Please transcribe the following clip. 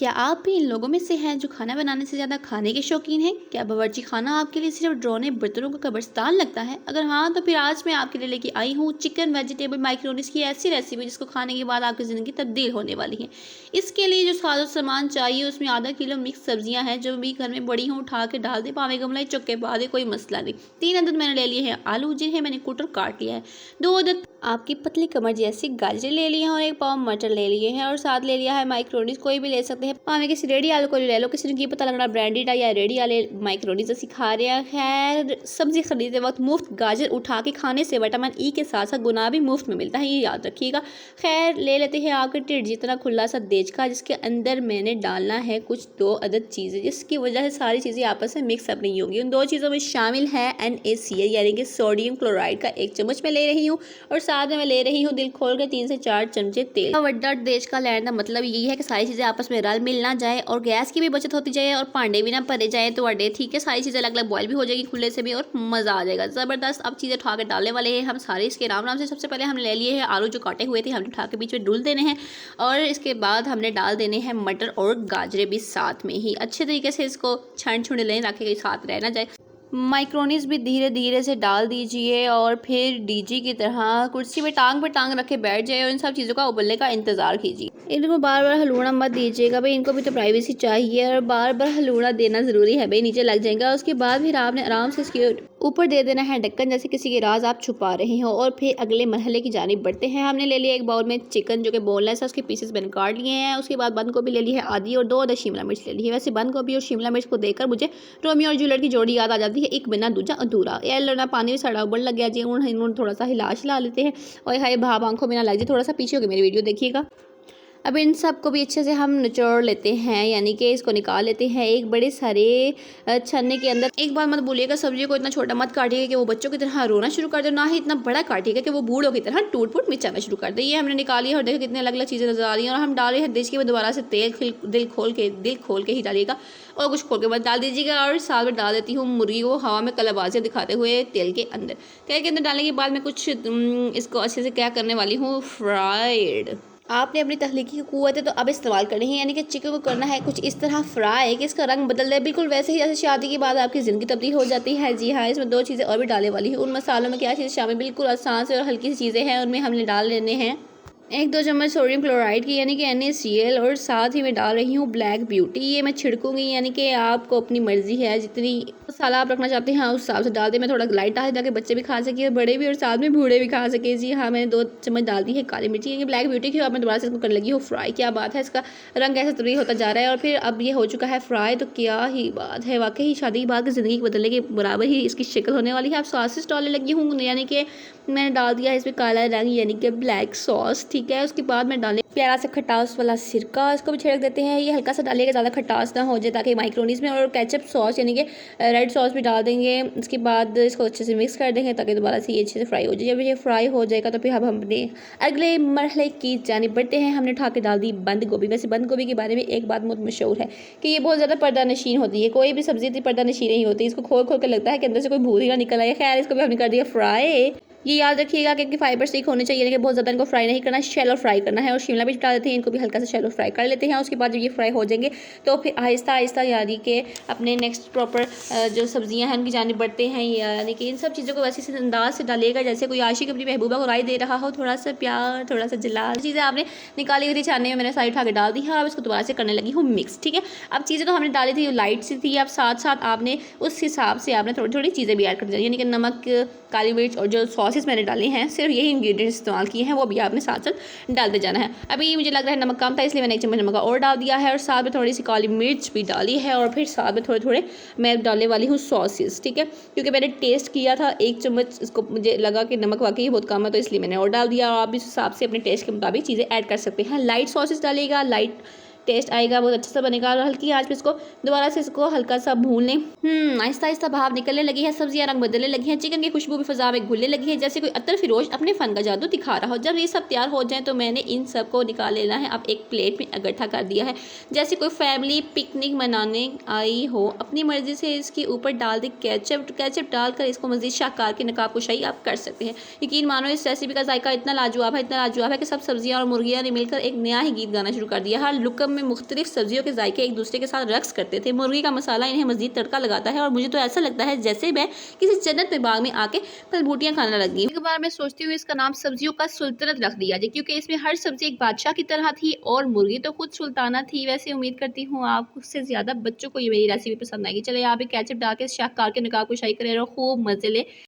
क्या आप भी इन लोगों में से हैं जो खाना बनाने से ज़्यादा खाने के शौकीन हैं? क्या बावर्ची खाना आपके लिए सिर्फ ड्रोने बर्तनों का कब्रिस्तान लगता है? अगर हाँ, तो फिर आज मैं आपके लिए लेके आई हूँ चिकन वेजिटेबल माइक्रोनीज की ऐसी रेसिपी जिसको खाने के बाद आपकी ज़िंदगी तब्दील होने वाली है। इसके लिए जो साजो सामान चाहिए उसमें आधा किलो मिक्स सब्जियां हैं जो भी घर में बड़ी हों उठा के डाल दे, पावे गमला चुके पा दे, कोई मसला नहीं। 3 अदद मैंने ले लिए हैं आलू जिन्हें मैंने कूट और काट लिया है। 2 अदद आपकी पतली कमर जैसी गाजर ले लिए हैं और 1 पाव मटर ले लिए हैं और साथ ले लिया है माइक्रोनीज, कोई भी ले सकते हैं, भावें किसी रेडी आलू को ले लो, किसी ने की पता लगना ब्रांडेड या रेडी वाले माइक्रोनीज असी खा रहे हैं। खैर सब्जी खरीदते वक्त मुफ्त गाजर उठा के खाने से विटामिन ई के साथ साथ गुना भी मुफ्त में मिलता है, ये याद रखिएगा। खैर ले लेते हैं आपके टिड्ड जितना खुला सा देचका जिसके अंदर मैंने डालना है कुछ 2 अदद चीज़ें जिसकी वजह से सारी चीज़ें आपस में मिक्सअप नहीं होंगी। उन 2 चीज़ों में शामिल है NaCl यानी कि सोडियम क्लोराइड का 1 चम्मच मैं ले रही हूँ और साथ में मैं ले रही हूँ दिल खोल के 3 से 4 चमचे तेल। वड्डा देश का लैंड का मतलब यही है कि सारी चीज़ें आपस में रल मिल ना जाए और गैस की भी बचत होती जाए और पांडे भी ना भरे जाए तो अड्डे ठीक है, सारी चीज़ें अलग अलग बॉयल भी हो जाएगी खुले से भी और मज़ा आ जाएगा ज़बरदस्त। अब चीज़ें उठा के डालने वाले हैं हम सारे इसके राम राम से। सबसे पहले हमने ले लिए हैं आलू जो काटे हुए थे, हमने उठा के बीच में डुल देने हैं और इसके बाद हमने डाल देने हैं मटर और गाजरें भी साथ में ही। अच्छे तरीके से इसको छान छुड़ लें ताकि साथ रह ना जाए। माइक्रोनीज भी धीरे धीरे से डाल दीजिए और फिर डीजी की तरह कुर्सी पे टांग रखे बैठ जाए और इन सब चीज़ों का उबलने का इंतज़ार कीजिए। इनको बार बार हलूना मत दीजिएगा भाई, इनको भी तो प्राइवेसी चाहिए और बार बार हलूना देना ज़रूरी है भाई, नीचे लग जाएगा। उसके बाद फिर आपने आराम से इसके ऊपर दे देना है ढक्कन जैसे किसी के राज आप छुपा रहे हो। और फिर अगले मरहले की जानिब बढ़ते हैं। हमने ले लिया 1 बाउल में चिकन जो कि बोनलेस है, उसके पीसेस मैंने काट लिए हैं। उसके बाद बंद गोभी ले ली है आधी और 2 अदद शिमला मिर्च ले ली है। वैसे बंद गोभी और शिमला मिर्च को देखकर मुझे रोमियो और जूलियट की जोड़ी याद आ जाती है, एक बिना दूजा अधूरा। ये लड़ना पानी भी साड़ा उबल लग गया जी, उन्होंने थोड़ा सा हिला लेते हैं और हाय भाव आंखों में ना लग जाए, थोड़ा सा पीछे होकर मेरी वीडियो देखिएगा। अब इन सब को भी अच्छे से हम निचोड़ लेते हैं यानी कि इसको निकाल लेते हैं एक बड़े सारे छन्ने के अंदर। एक बात मत भूलिएगा, सब्जी को इतना छोटा मत काटिएगा कि वो बच्चों की तरह रोना शुरू कर दे, ना ही इतना बड़ा काटिएगा कि वो बूढ़ों की तरह टूट फूट मिचाना शुरू कर दे। ये हमने निकाली है और देखो कितनी अलग अलग चीज़ें नजर आ रही हैं और हम डाल रहे हैं। देखिए दोबारा से तेल दिल खोल के ही डालिएगा और कुछ खोल के बाद डाल दीजिएगा। और साथ में डाल देती हूँ मुर्गी को हवा में कलाबाजियाँ दिखाते हुए तेल के अंदर डालने के बाद मैं कुछ इसको अच्छे से क्या करने वाली हूँ, फ्राइड। आपने अपनी तख्लीकी की कुव्वत है तो अब इस्तेमाल करनी है, यानी कि चिकन को करना है कुछ इस तरह फ्राई कि इसका रंग बदल जाए, बिल्कुल वैसे ही जैसे शादी के बाद आपकी ज़िंदगी तब्दील हो जाती है। जी हाँ, इसमें 2 चीज़ें और भी डालने वाली हूँ। उन मसालों में क्या चीज़ शामिल, बिल्कुल आसान से और हल्की सी चीज़ें हैं, उनमें हमने डाल लेने हैं 1-2 चम्मच सोडियम क्लोराइड की यानी कि NaCl और साथ ही मैं डाल रही हूँ ब्लैक ब्यूटी। ये मैं छिड़कूंगी यानी कि आपको अपनी मर्जी है जितनी मसाला आप रखना चाहते हैं उस हिसाब से डाल दें। मैं थोड़ा लाइट डाल ताकि बच्चे भी खा सके, बड़े भी और साथ में बूढ़े भी खा सके। जी हाँ, मैंने 2 चम्मच डाल दी है काली मिर्ची यानी ब्लैक ब्यूटी की। अब मैं दोबारा से इसको करने लगी हूँ फ्राई। क्या बात है, इसका रंग ऐसा तब्दील होता जा रहा है और फिर अब ये हो चुका है फ्राई। तो क्या ही बात है, वाकई शादी के बाद की ज़िंदगी बदलने के बराबर ही इसकी शक्ल होने वाली है। अब सॉसेस डालने लगी हूँ यानी कि मैंने डाल दिया इसमें काला रंग यानी कि ब्लैक सॉस, ठीक है। उसके बाद मैं डालें प्यारा सा खटास वाला सिरका, इसको भी छिड़क देते हैं। ये हल्का सा डालिएगा, ज़्यादा खटास ना हो जाए ताकि माइक्रोनीज में। और केचप सॉस यानी कि रेड सॉस भी डाल देंगे। इसके बाद इसको अच्छे से मिक्स कर देंगे ताकि दोबारा से ये अच्छे से फ्राई हो जाए। जब ये फ्राई हो जाएगा तो फिर अब हम अपने अगले मरहले की जानिब बढ़ते हैं। हमने उठा के डाल दी बंद गोभी। वैसे बंद गोभी के बारे में एक बात बहुत मशहूर है कि ये बहुत ज़्यादा पर्दा नशीन होती है, कोई भी सब्जी इतनी पर्दा नशीन नहीं होती। इसको खोल के लगता है कि अंदर से कोई भूरी ना निकल आए। खैर इसको भी हमने कर दिया फ्राई। ये याद रखिएगा कि इनके फाइबर स्टिक होने चाहिए, लेकिन बहुत ज़्यादा इनको फ्राई नहीं करना, शैलो फ्राई करना है। और शिमला मिर्च डाल देते हैं, इनको भी हल्का सा शैलो फ्राई कर लेते हैं। उसके बाद जब ये फ्राई हो जाएंगे तो फिर आहिस्ता आहिस्ता यानी कि अपने नेक्स्ट प्रॉपर जो सब्जियां हैं उनकी जानिब बढ़ते हैं। यानी कि इन सब चीज़ों को वैसे अंदाज से डालिएगा जैसे कोई आशिक अपनी महबूबा को राय दे रहा हो, थोड़ा सा प्यार, थोड़ा सा जलाल। चीज़ें आपने निकाली हुई थी छानने में, मैंने सारी उठा के डाल दी है। अब इसको दोबारा से करने लगी हूँ मिक्स, ठीक है। अब चीज़ें तो हमने डाली थी लाइट सी थी, अब साथ साथ आपने उस हिसाब से आपने थोड़ी थोड़ी चीज़ें भी ऐड कर दी, यानी कि नमक, काली मिर्च और जो सॉसेस मैंने डाले हैं सिर्फ यही इंग्रेडिएंट्स इस्तेमाल किए हैं, वो भी आपने साथ साथ डालते जाना है। अभी मुझे लग रहा है नमक कम था इसलिए मैंने 1 चम्मच नमक और डाल दिया है और साथ में थोड़ी सी काली मिर्च भी डाली है और फिर साथ में थोड़े थोड़े मैं डालने वाली हूँ सॉसेस, ठीक है। क्योंकि मैंने टेस्ट किया था 1 चम्मच, इसको मुझे लगा कि नमक वाकई बहुत कम है तो इसलिए मैंने और डाल दिया। और आप इस हिसाब से अपने टेस्ट के मुताबिक चीज़ें ऐड कर सकते हैं। लाइट सॉसेस डालिएगा, लाइट टेस्ट आएगा, बहुत अच्छा सा बनेगा। और हल्की आंच पे इसको दोबारा से इसको हल्का सा भून लें। आहिस्ता आहिस्ता भाप निकलने लगी है, सब्जियां रंग बदलने लगी हैं, चिकन की खुशबू भी फिजा में घुलने लगी है जैसे कोई अतर फिरोज अपने फन का जादू दिखा रहा हो। जब ये सब तैयार हो जाए तो मैंने इन सब को निकाल लेना है। अब एक प्लेट में इकट्ठा कर दिया है जैसे कोई फैमिली पिकनिक मनाने आई हो। अपनी मर्जी से इसके ऊपर डाल दी केचप डालकर इसको मज़ीद शाकार की नकाब कुशाई आप कर सकते हैं। यकीन मानो इस रेसिपी का जायका इतना लाजवाब है कि सब सब्जियां और मुर्गियां ने मिलकर एक नया ही गीत गाना शुरू कर दिया। हर लुक में मुख्तलिफ सब्जियों के जायके एक दूसरे के साथ रक्स करते थे। मुर्गी का मसाला इन्हें मज़ीद तड़का लगाता है और मुझे तो ऐसा लगता है जैसे मैं किसी जन्नत में बाग में आके फल-बूटियाँ खाने लगी। एक बार मैं सोचती हूँ इसका नाम सब्जियों का सुल्तनत रख दिया जाए, क्योंकि इसमें हर सब्जी एक बादशाह की तरह थी और मुर्गी तो खुद सुल्ताना थी। वैसे उम्मीद करती हूँ आपसे ज़्यादा बच्चों को ये मेरी रेसिपी पसंद आएगी। चलिए आप भी केचप डाल के शाहकार के निकाह कुशाई करें और खूब मज़े लें।